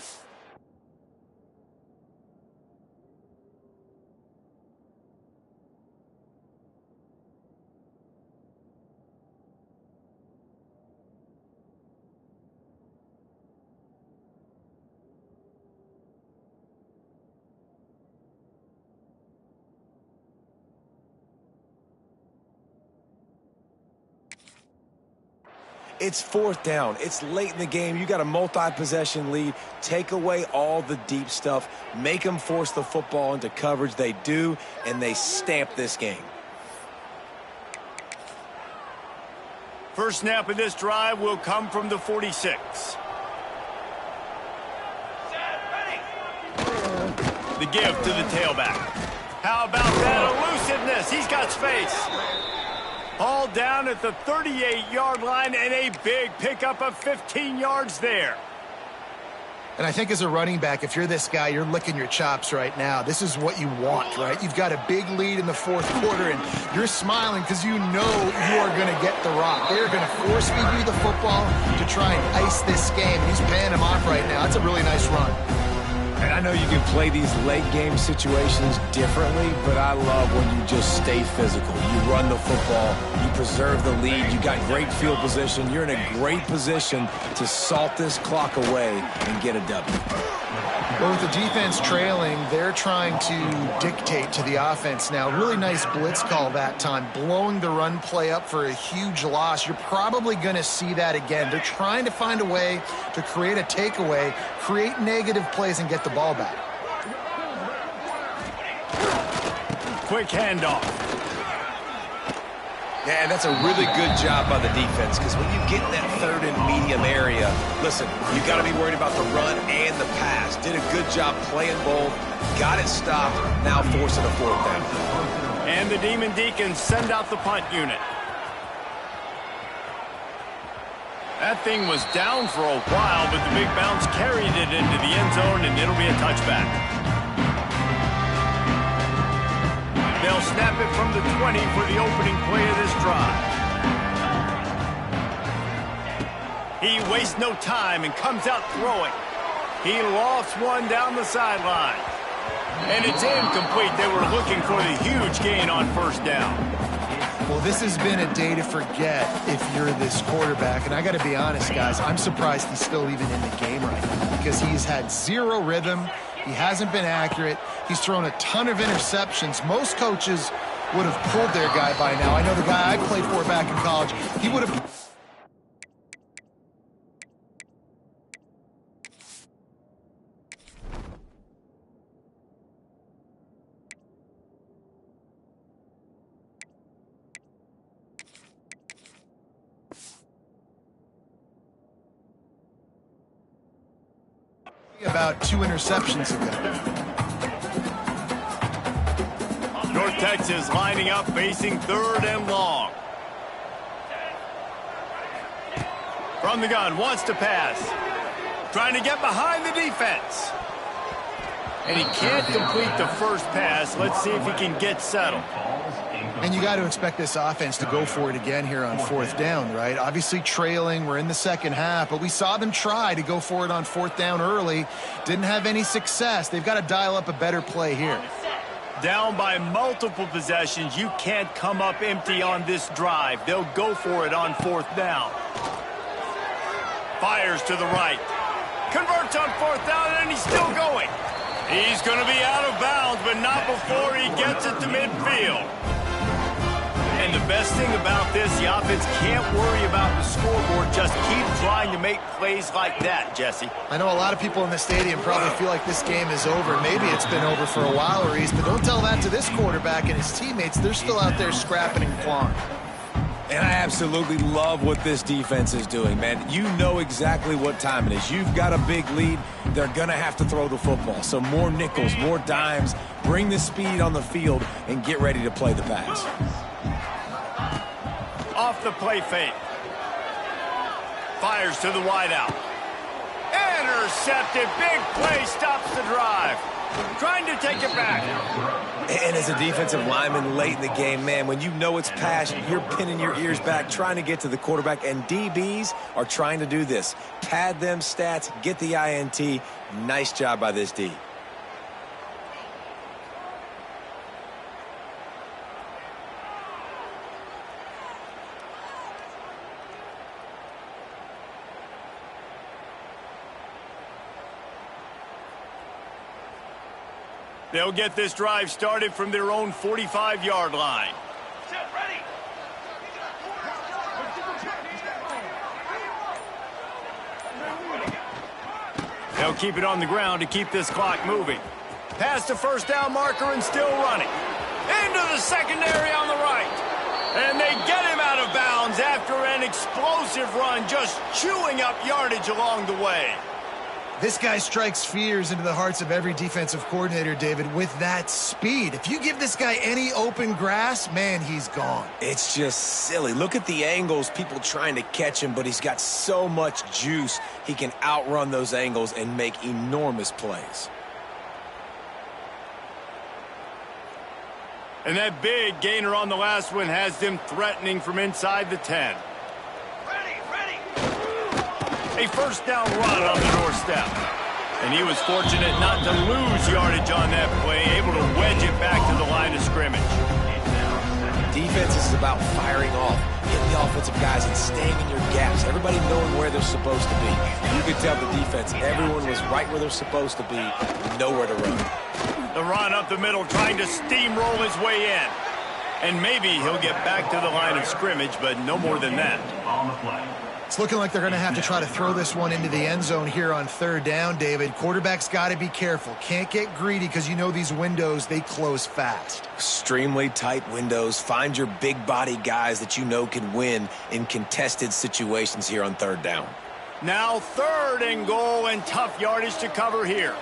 It's fourth down. It's late in the game. You got a multi-possession lead. Take away all the deep stuff. Make them force the football into coverage. They do, and they stamp this game. First snap of this drive will come from the 46. The give to the tailback. How about that elusiveness? He's got space. All down at the 38-yard line, and a big pickup of 15 yards there. And I think as a running back, if you're this guy, you're licking your chops right now. This is what you want, right? You've got a big lead in the fourth quarter, and you're smiling because you know you are going to get the rock. They're going to force feed you the football to try and ice this game. He's paying him off right now. That's a really nice run. And I know you can play these late game situations differently, but I love when you just stay physical. You run the football, you preserve the lead, you got great field position, you're in a great position to salt this clock away and get a W. Well, with the defense trailing, they're trying to dictate to the offense now. Really nice blitz call that time, blowing the run play up for a huge loss. You're probably going to see that again. They're trying to find a way to create a takeaway, create negative plays, and get the ball back. Quick handoff. Yeah, and that's a really good job by the defense, because when you get in that third and medium area, listen, you got to be worried about the run and the pass. Did a good job playing both, got it stopped, now forcing a fourth down. And the Demon Deacons send out the punt unit. That thing was down for a while, but the big bounce carried it into the end zone, and it'll be a touchback. They'll snap it from the 20 for the opening play of this drive. He wastes no time and comes out throwing. He lofts one down the sideline. And it's incomplete. They were looking for the huge gain on first down. Well, this has been a day to forget if you're this quarterback. And I got to be honest, guys, I'm surprised he's still even in the game right now because he's had zero rhythm. He hasn't been accurate. He's thrown a ton of interceptions. Most coaches would have pulled their guy by now. I know the guy I played for back in college, he would have... about 2 interceptions ago. North Texas lining up, facing 3rd and long. From the gun, wants to pass. Trying to get behind the defense. And he can't complete the first pass. Let's see if he can get settled. And you got to expect this offense to go for it again here on 4th down, right? Obviously trailing, we're in the second half, but we saw them try to go for it on 4th down early. Didn't have any success. They've got to dial up a better play here. Down by multiple possessions, you can't come up empty on this drive. They'll go for it on 4th down. Fires to the right. Converts on 4th down, and he's still going. He's going to be out of bounds, but not before he gets it to midfield. And the best thing about this, the offense can't worry about the scoreboard. Just keep trying to make plays like that, Jesse. I know a lot of people in the stadium probably feel like this game is over. Maybe it's been over for a while, Reese, but don't tell that to this quarterback and his teammates. They're still out there scrapping and clawing. And I absolutely love what this defense is doing, man. You know exactly what time it is. You've got a big lead. They're going to have to throw the football. So more nickels, more dimes. Bring the speed on the field and get ready to play the pass. Off the play fake. Fires to the wideout. Intercepted. Big play stops the drive. Trying to take it back. And as a defensive lineman late in the game, man, when you know it's pass, you're pinning your ears back, trying to get to the quarterback, and DBs are trying to do this. Pad them stats, get the INT. Nice job by this D. They'll get this drive started from their own 45-yard line. They'll keep it on the ground to keep this clock moving. Past the 1st down marker and still running. Into the secondary on the right. And they get him out of bounds after an explosive run, just chewing up yardage along the way. This guy strikes fears into the hearts of every defensive coordinator, David, with that speed. If you give this guy any open grass, man, he's gone. It's just silly. Look at the angles, people trying to catch him, but he's got so much juice. He can outrun those angles and make enormous plays. And that big gainer on the last one has them threatening from inside the 10. A 1st down run on the doorstep. And he was fortunate not to lose yardage on that play, able to wedge it back to the line of scrimmage. Defense is about firing off, hitting the offensive guys and staying in your gaps. Everybody knowing where they're supposed to be. You could tell the defense, everyone was right where they're supposed to be, nowhere to run. The run up the middle, trying to steamroll his way in. And maybe he'll get back to the line of scrimmage, but no more than that. It's looking like they're going to have to try to throw this one into the end zone here on 3rd down, David. Quarterback's got to be careful. Can't get greedy because you know these windows, they close fast. Extremely tight windows. Find your big body guys that you know can win in contested situations here on 3rd down. Now 3rd and goal and tough yardage to cover here.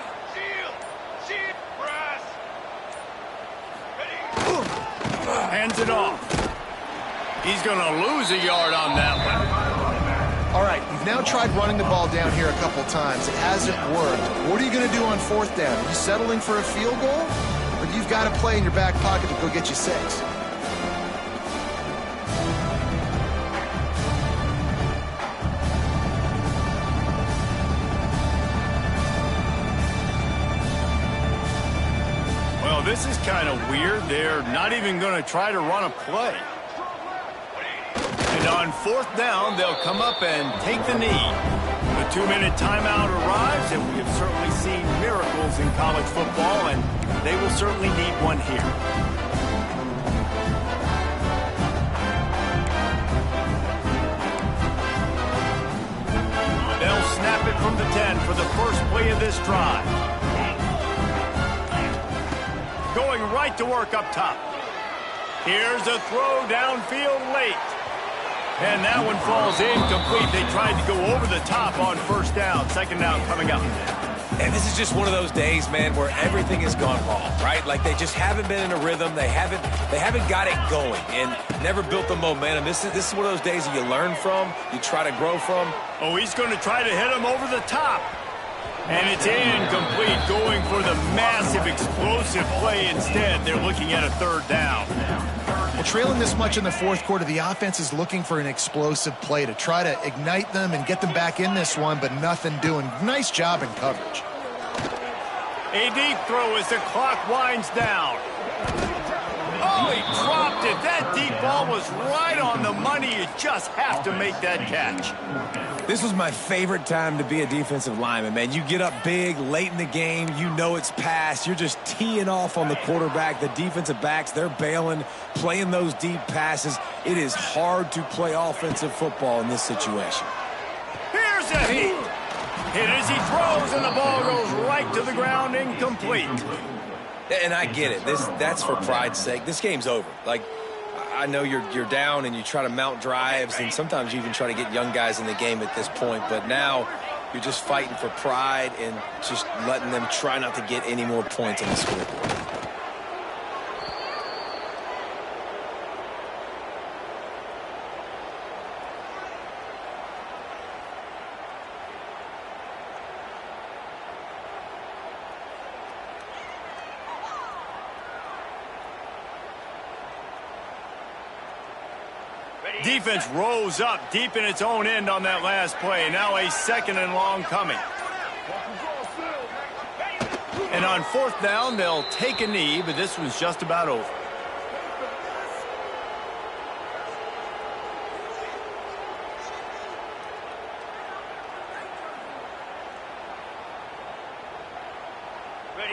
Hands it off. He's going to lose a yard on that one. All right, you've now tried running the ball down here a couple times. It hasn't worked. What are you going to do on 4th down? Are you settling for a field goal? Or you've got a play in your back pocket to go get you 6? Well, this is kind of weird. They're not even going to try to run a play. on fourth down, they'll come up and take the knee. The 2-minute timeout arrives, and we have certainly seen miracles in college football, and they will certainly need one here. They'll snap it from the 10 for the first play of this drive. Going right to work up top. Here's a throw downfield late. And that one falls incomplete. They tried to go over the top on first down. Second down coming up. And this is just one of those days, man, where everything has gone wrong, right? Like they just haven't been in a rhythm. They haven't got it going and never built the momentum. This is one of those days that you learn from, you try to grow from. Oh, he's going to try to hit him over the top. And it's incomplete, going for the massive explosive play instead. They're looking at a third down. Well, trailing this much in the fourth quarter, the offense is looking for an explosive play to try to ignite them and get them back in this one, but nothing doing. Nice job in coverage. A deep throw as the clock winds down. Oh, he dropped it. That deep ball was right on the money. You just have to make that catch. This was my favorite time to be a defensive lineman, man. You get up big late in the game. You know it's past. You're just teeing off on the quarterback. The defensive backs, they're bailing, playing those deep passes. It is hard to play offensive football in this situation. Here's a hit. Hit as he throws, and the ball goes right to the ground, incomplete. And I get it. That's for pride's sake. This game's over. Like, I know you're down and you try to mount drives, and sometimes you even try to get young guys in the game at this point. But now you're just fighting for pride and just letting them try not to get any more points on the scoreboard. Defense rose up deep in its own end on that last play. Now a second and long coming. And on fourth down, they'll take a knee, but this one's just about over.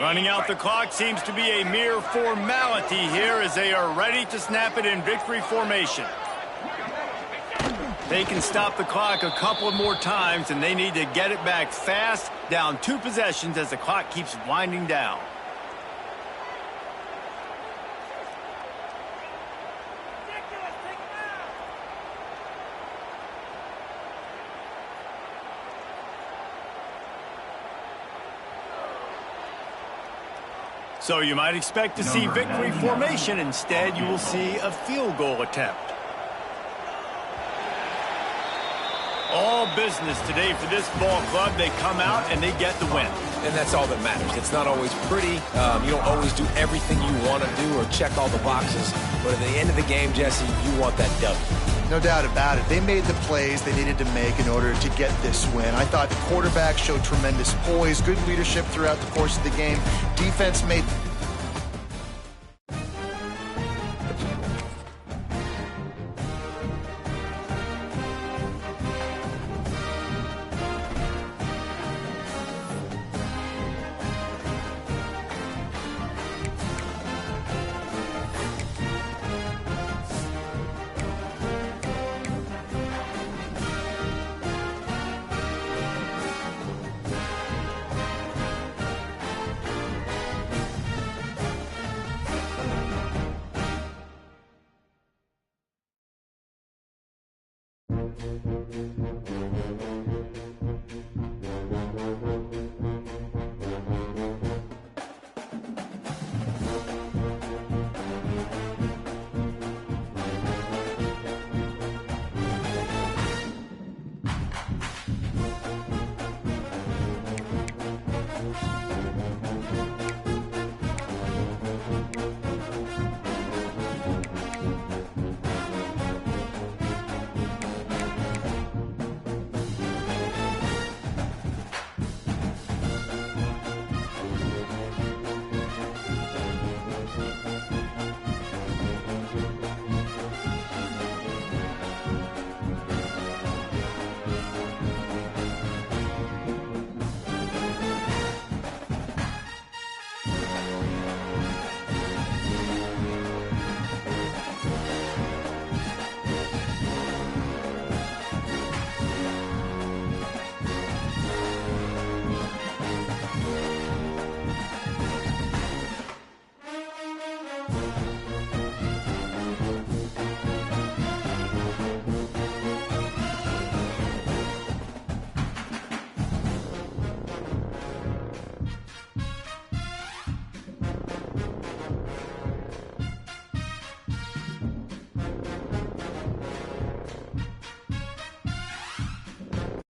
Running out the clock seems to be a mere formality here as they are ready to snap it in victory formation. They can stop the clock a couple of more times, and they need to get it back fast, down 2 possessions as the clock keeps winding down. So you might expect to see victory formation. Instead, you will see a field goal attempt. All business today for this ball club. They come out and they get the win. And that's all that matters. It's not always pretty. You don't always do everything you want to do or check all the boxes. But at the end of the game, Jesse, you want that W. No doubt about it. They made the plays they needed to make in order to get this win. I thought the quarterback showed tremendous poise, good leadership throughout the course of the game. Defense made